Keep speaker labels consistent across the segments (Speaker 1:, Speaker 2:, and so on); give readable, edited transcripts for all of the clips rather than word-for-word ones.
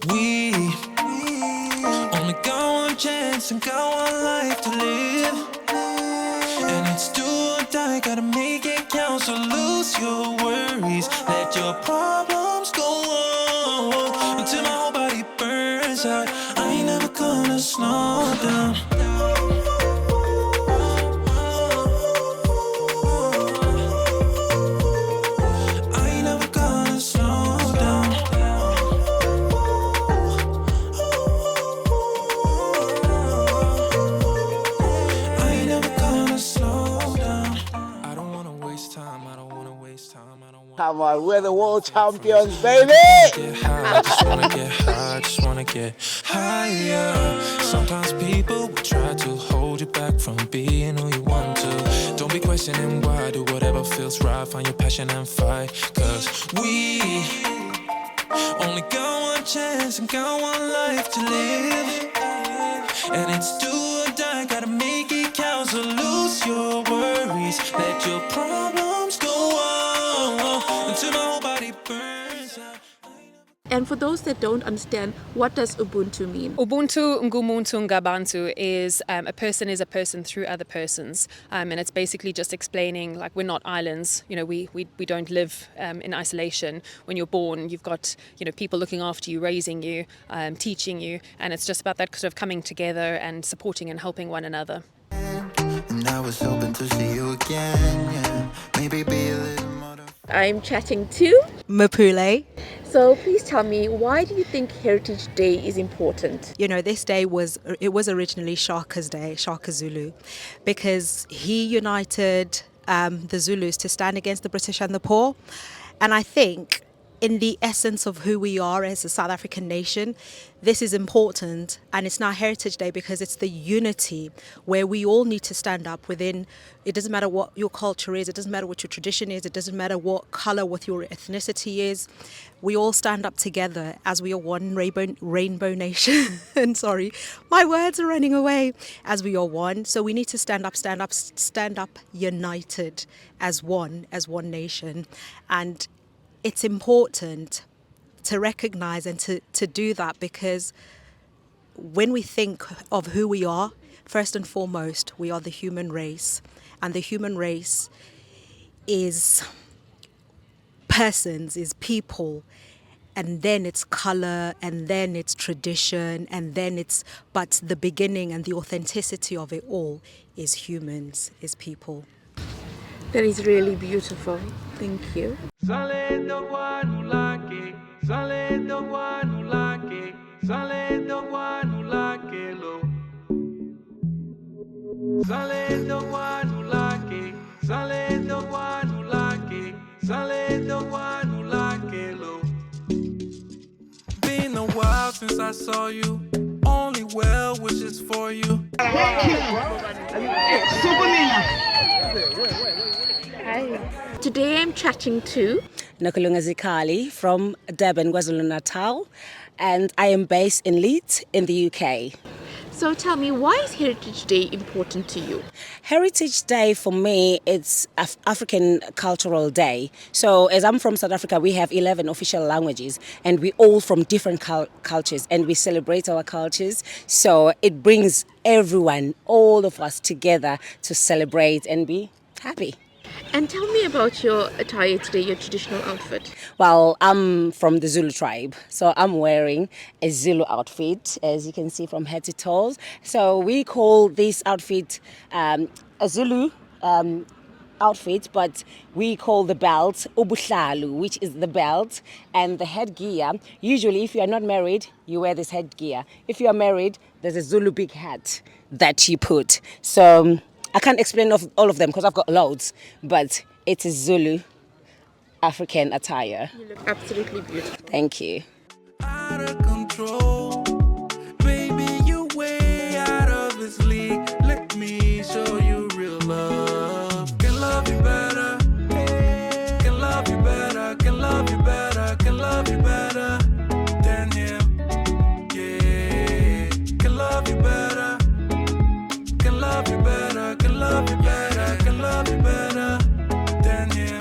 Speaker 1: we only got one chance and got one life to live. And it's do or die, gotta make it count. So lose your worries, let your problems go on until my whole body burns out. I ain't never gonna slow down. I ain't never gonna slow down. I ain't never gonna slow down. I don't wanna waste time. I don't wanna waste time. I don't wanna.
Speaker 2: Come on, we're the world champions, baby!
Speaker 1: Get high, just wanna get high, just wanna get higher. Sometimes people will try to hold you back from being who you want to. Don't be questioning why, do whatever feels right, find your passion and fight. Cause we only got one chance and got one life to live. And it's do or die, gotta make it count. So lose your worries, let your problems go on until my whole body burns out.
Speaker 3: And for those that don't understand, what does Ubuntu mean?
Speaker 4: Ubuntu ngumuntu ngabantu is a person is a person through other persons, and it's basically just explaining like we're not islands. You know, we don't live in isolation. When you're born, you've got people looking after you, raising you, teaching you, and it's just about that sort of coming together and supporting and helping one another.
Speaker 1: And I was hoping to see you again, yeah. Maybe be a little more.
Speaker 3: I'm chatting to
Speaker 5: Mapule.
Speaker 3: So please tell me, why do you think Heritage Day is important?
Speaker 5: You know, this day was originally Shaka's Day, Shaka Zulu, because he united the Zulus to stand against the British and the poor. And I think in the essence of who we are as a South African nation, this is important, and it's now Heritage Day because it's the unity where we all need to stand up within. It doesn't matter what your culture is, it doesn't matter what your tradition is, it doesn't matter what color, what your ethnicity is. We all stand up together as we are one rainbow nation. And sorry, my words are running away. As we are one, so we need to stand up united as one nation. And it's important to recognize and to do that, because when we think of who we are, first and foremost, we are the human race. And the human race is persons, is people, and then it's color, and then it's tradition, and then but the beginning and the authenticity of it all is humans, is people.
Speaker 3: That is really beautiful. Thank you.
Speaker 1: Been a while since I saw you. Only well wishes for you.
Speaker 3: Hi. Today I'm chatting to
Speaker 6: Nakulunga Zikali from Durban, KwaZulu-Natal, and I am based in Leeds in the UK.
Speaker 3: So tell me, why is Heritage Day important to you?
Speaker 6: Heritage Day for me, it's African Cultural Day. So as I'm from South Africa, we have 11 official languages, and we all from different cultures, and we celebrate our cultures. So it brings everyone, all of us together to celebrate and be happy.
Speaker 3: And tell me about your attire today, your traditional outfit.
Speaker 6: Well, I'm from the Zulu tribe, so I'm wearing a Zulu outfit, as you can see from head to toes. So we call this outfit a Zulu outfit, but we call the belt ubuhlalu, which is the belt, and the headgear. Usually, if you are not married, you wear this headgear. If you are married, there's a Zulu big hat that you put. So I can't explain all of them because I've got loads, but it's a Zulu African attire.
Speaker 3: You look absolutely beautiful.
Speaker 6: Thank you.
Speaker 1: Out of control, baby, you way out of this league. Let me show you real love. Can love you better. Can love you better. Can love you better. Can love you better than him. Yeah. Can love you better. Can love you better. Can love you better. Can love you better than him.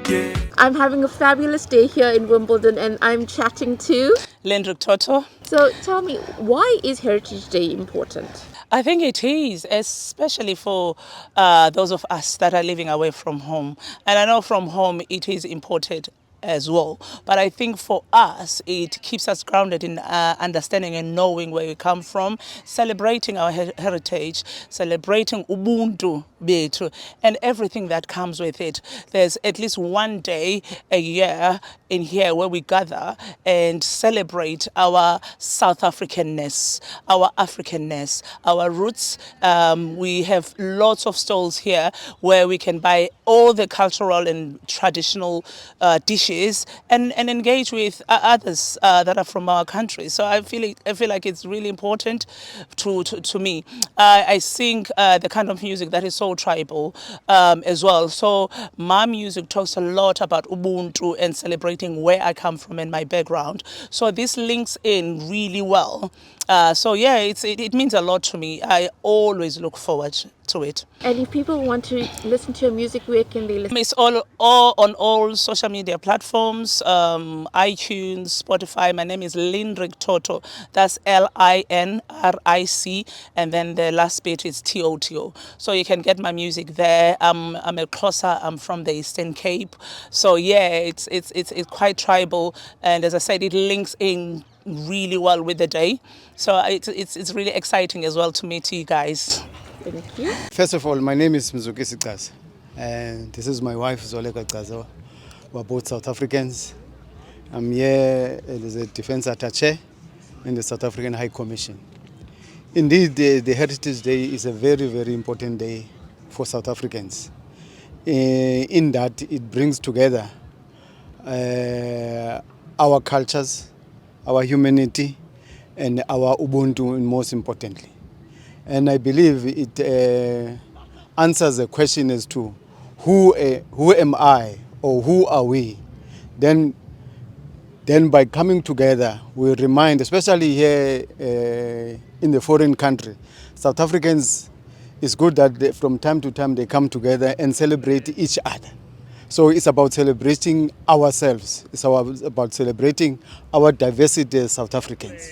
Speaker 1: Yeah.
Speaker 3: I'm having a fabulous day here in Wimbeldon, and I'm chatting to
Speaker 7: Lendrick Toto.
Speaker 3: So tell me, why is Heritage Day important?
Speaker 7: I think it is, especially for those of us that are living away from home. And I know from home it is important as well. But I think for us, it keeps us grounded in understanding and knowing where we come from, celebrating our heritage, celebrating Ubuntu bethu, and everything that comes with it. There's at least one day a year in here where we gather and celebrate our South Africanness, our Africanness, our roots. We have lots of stalls here where we can buy all the cultural and traditional dishes and engage with others that are from our country. So I feel like it's really important to me. I sing the kind of music that is so tribal as well. So my music talks a lot about Ubuntu and celebrating where I come from and my background. So this links in really well. So yeah, it means a lot to me. I always look forward to it.
Speaker 3: And if people want to listen to your music, where can they listen?
Speaker 7: It's all on all social media platforms, iTunes, Spotify. My name is Lindrick Toto. That's Linric, and then the last bit is Toto. So you can get my music there. I'm a Xhosa. I'm from the Eastern Cape. So yeah, it's quite tribal, and as I said, it links in really well with the day. So it's really exciting as well to meet you guys.
Speaker 3: Thank you.
Speaker 8: First of all, my name is Mzukisi Gaza, and this is my wife, Zoleka Gaza. We're both South Africans. I'm here as a defense attaché in the South African High Commission. Indeed, the Heritage Day is a very, very important day for South Africans, in that it brings together our cultures, our humanity, and our Ubuntu, most importantly. And I believe it answers the question as to who am I or who are we. Then by coming together, we remind, especially here in the foreign country, South Africans, it's good that from time to time they come together and celebrate each other. So it's about celebrating ourselves. It's about celebrating our diversity as South Africans.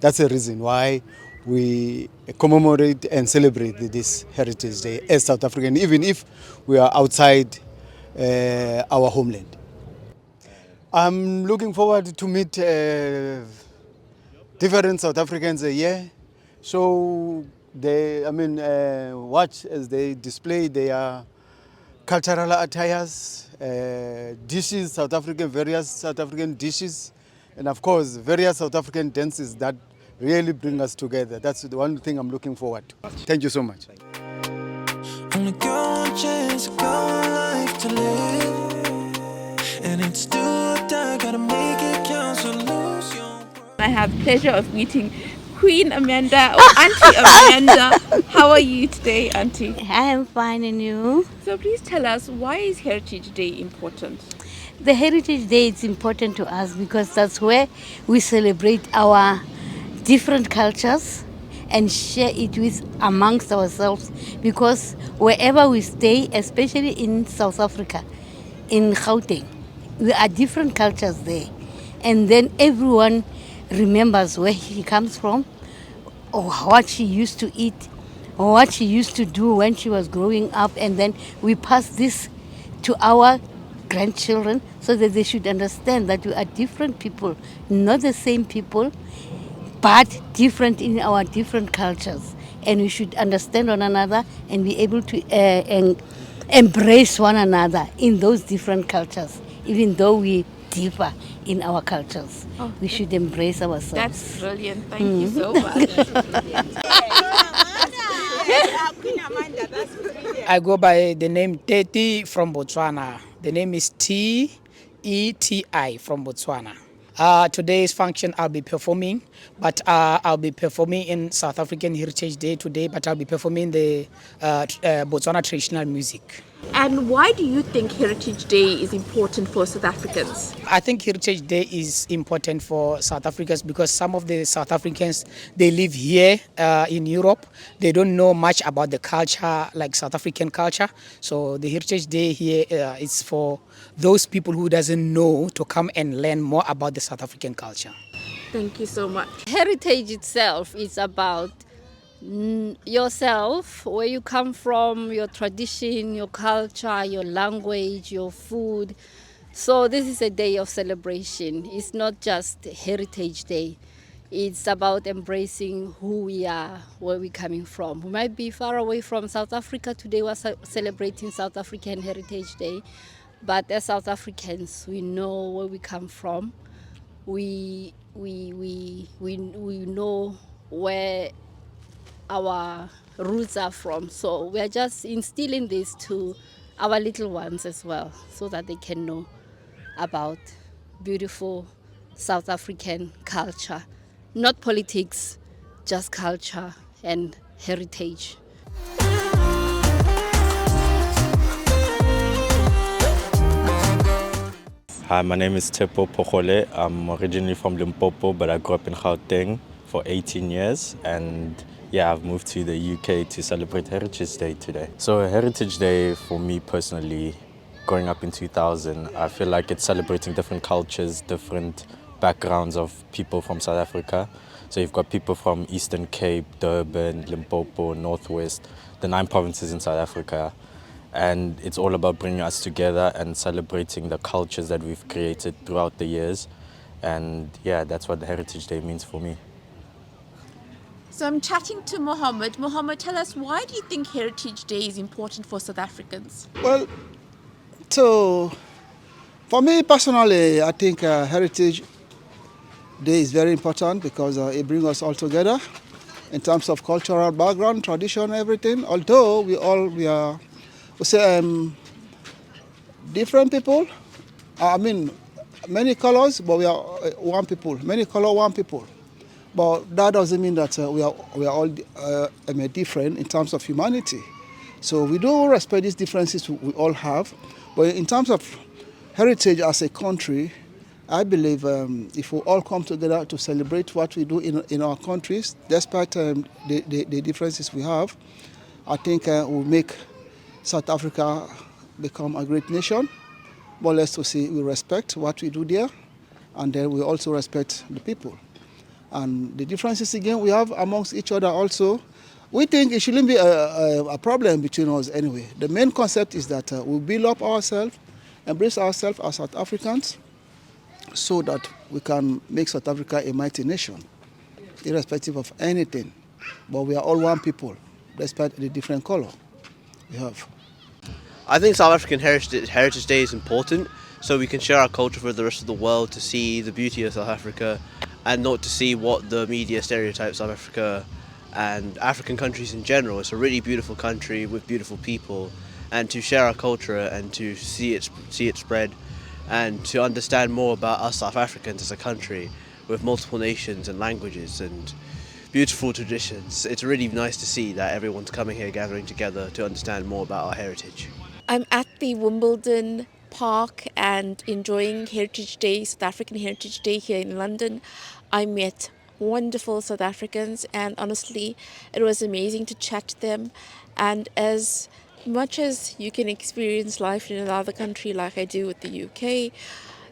Speaker 8: That's the reason why we commemorate and celebrate this Heritage Day as South African, even if we are outside our homeland. I'm looking forward to meet different South Africans a year. So watch as they display their cultural attires, dishes, various South African dishes, and of course various South African dances that really bring us together. That's the one thing I'm looking forward to. Thank you so much.
Speaker 1: Only got one chance, got one life to live, and it's do or die, gotta make it count, so lose your.
Speaker 3: I have the pleasure of meeting Queen Amanda or Auntie Amanda. How are you today, Auntie?
Speaker 9: I am fine, and you?
Speaker 3: So please tell us, why is Heritage Day important?
Speaker 9: The Heritage Day is important to us because that's where we celebrate our different cultures and share it with amongst ourselves, because wherever we stay, especially in South Africa, in Gauteng, we are different cultures there, and then everyone remembers where he comes from, or what she used to eat, or what she used to do when she was growing up, and then we pass this to our grandchildren so that they should understand that we are different people, not the same people, but different in our different cultures, and we should understand one another and be able to embrace one another in those different cultures, even though we differ in our cultures. We should embrace ourselves.
Speaker 3: That's brilliant. Thank you so much.
Speaker 10: I go by the name Teti from Botswana. The name is T-E-T-I from Botswana. Today's function I'll be performing, but I'll be performing in South African Heritage Day today, but I'll be performing the Botswana traditional music.
Speaker 3: And why do you think Heritage Day is important for South Africans?
Speaker 10: I think Heritage Day is important for South Africans because some of the South Africans, they live here in Europe. They don't know much about the culture, like South African culture. So the Heritage Day here is for those people who doesn't know to come and learn more about the South African culture.
Speaker 3: Thank you so much.
Speaker 9: Heritage itself is about yourself, where you come from, your tradition, your culture, your language, your food. So this is a day of celebration. It's not just Heritage Day. It's about embracing who we are, where we're coming from. We might be far away from South Africa. Today we're celebrating South African Heritage Day. But as South Africans, we know where we come from. We know where our roots are from. So we are just instilling this to our little ones as well, so that they can know about beautiful South African culture. Not politics, just culture and heritage.
Speaker 11: Hi, my name is Tepo Pokhole. I'm originally from Limpopo, but I grew up in Gauteng for 18 years. And yeah, I've moved to the UK to celebrate Heritage Day today. So Heritage Day, for me personally, growing up in 2000, I feel like it's celebrating different cultures, different backgrounds of people from South Africa. So you've got people from Eastern Cape, Durban, Limpopo, Northwest, the 9 provinces in South Africa. And it's all about bringing us together and celebrating the cultures that we've created throughout the years. And yeah, that's what the Heritage Day means for me.
Speaker 3: So I'm chatting to Mohammed. Mohammed, tell us, why do you think Heritage Day is important for South Africans?
Speaker 2: Well, so for me personally, I think Heritage Day is very important because it brings us all together in terms of cultural background, tradition, everything. Although we are different people. I mean, many colors, but we are one people. Many color, one people. But that doesn't mean that we are all different in terms of humanity. So we do respect these differences we all have. But in terms of heritage as a country, I believe if we all come together to celebrate what we do in our countries, despite the differences we have, I think we'll make South Africa become a great nation. But let's see, we respect what we do there, and then we also respect the people. And the differences, again, we have amongst each other also, we think it shouldn't be a problem between us anyway. The main concept is that we build up ourselves, embrace ourselves as South Africans, so that we can make South Africa a mighty nation, irrespective of anything. But we are all one people, despite the different color we have.
Speaker 12: I think South African Heritage Day is important, so we can share our culture for the rest of the world, to see the beauty of South Africa, and not to see what the media stereotypes South Africa and African countries in general. It's a really beautiful country with beautiful people, and to share our culture and to see it spread, and to understand more about us South Africans as a country with multiple nations and languages and beautiful traditions. It's really nice to see that everyone's coming here, gathering together to understand more about our heritage.
Speaker 3: I'm at the Wimbeldon Park and enjoying Heritage Day, South African Heritage Day here in London. I met wonderful South Africans, and honestly, it was amazing to chat to them. And as much as you can experience life in another country like I do with the UK,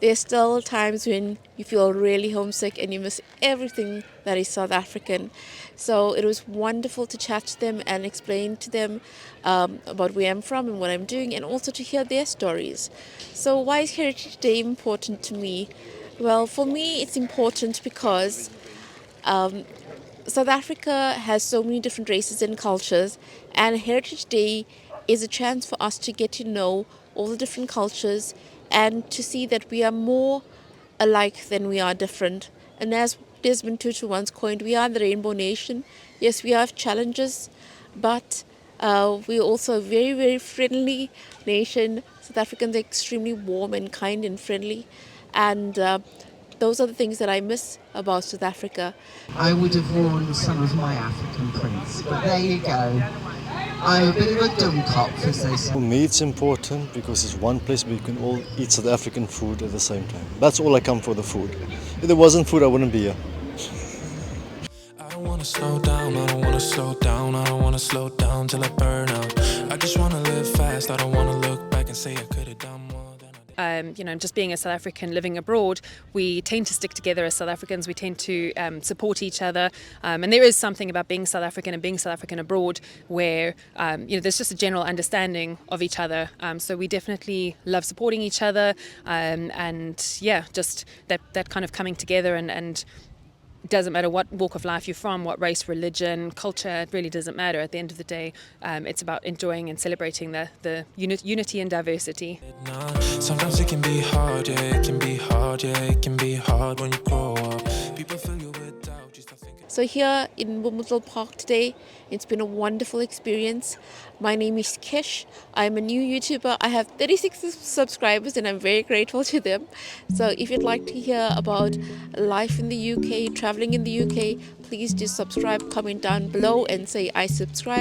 Speaker 3: there's still times when you feel really homesick and you miss everything that is South African. So it was wonderful to chat to them and explain to them about where I'm from and what I'm doing, and also to hear their stories. So why is Heritage Day important to me? Well, for me it's important because South Africa has so many different races and cultures, and Heritage Day is a chance for us to get to know all the different cultures and to see that we are more alike than we are different. And as Desmond Tutu once coined, we are the Rainbow Nation. Yes, we have challenges, but we're also a very, very friendly nation. South Africans are extremely warm and kind and friendly. And those are the things that I miss about South Africa.
Speaker 13: I would have worn some of my African prints, but there you go. I'm a bit of a dumb-cop, as they say.
Speaker 14: For me it's important because it's one place where you can all eat South African food at the same time. That's all I come for, the food. If there wasn't food, I wouldn't be here.
Speaker 1: I don't wanna slow down, I don't wanna slow down, I don't wanna slow down till I burn out. I just wanna live fast, I don't wanna look back and say I could've done more than I did.
Speaker 4: just being a South African living abroad, we tend to stick together as South Africans. We tend to support each other, and there is something about being South African and being South African abroad where there's just a general understanding of each other. So we definitely love supporting each other, and yeah, just that kind of coming together and it doesn't matter what walk of life you're from, what race, religion, culture, it really doesn't matter. At the end of the day, it's about enjoying and celebrating the unity and diversity.
Speaker 1: Sometimes it can be hard, yeah, it can be hard, yeah, it can be hard when you grow up. People fill you with doubt, you start thinking.
Speaker 3: So here in Wimbeldon Park today, it's been a wonderful experience. My name is Kish. I'm a new YouTuber. I have 36 subscribers and I'm very grateful to them. So if you'd like to hear about life in the UK, traveling in the UK, please just subscribe, comment down below and say I subscribe.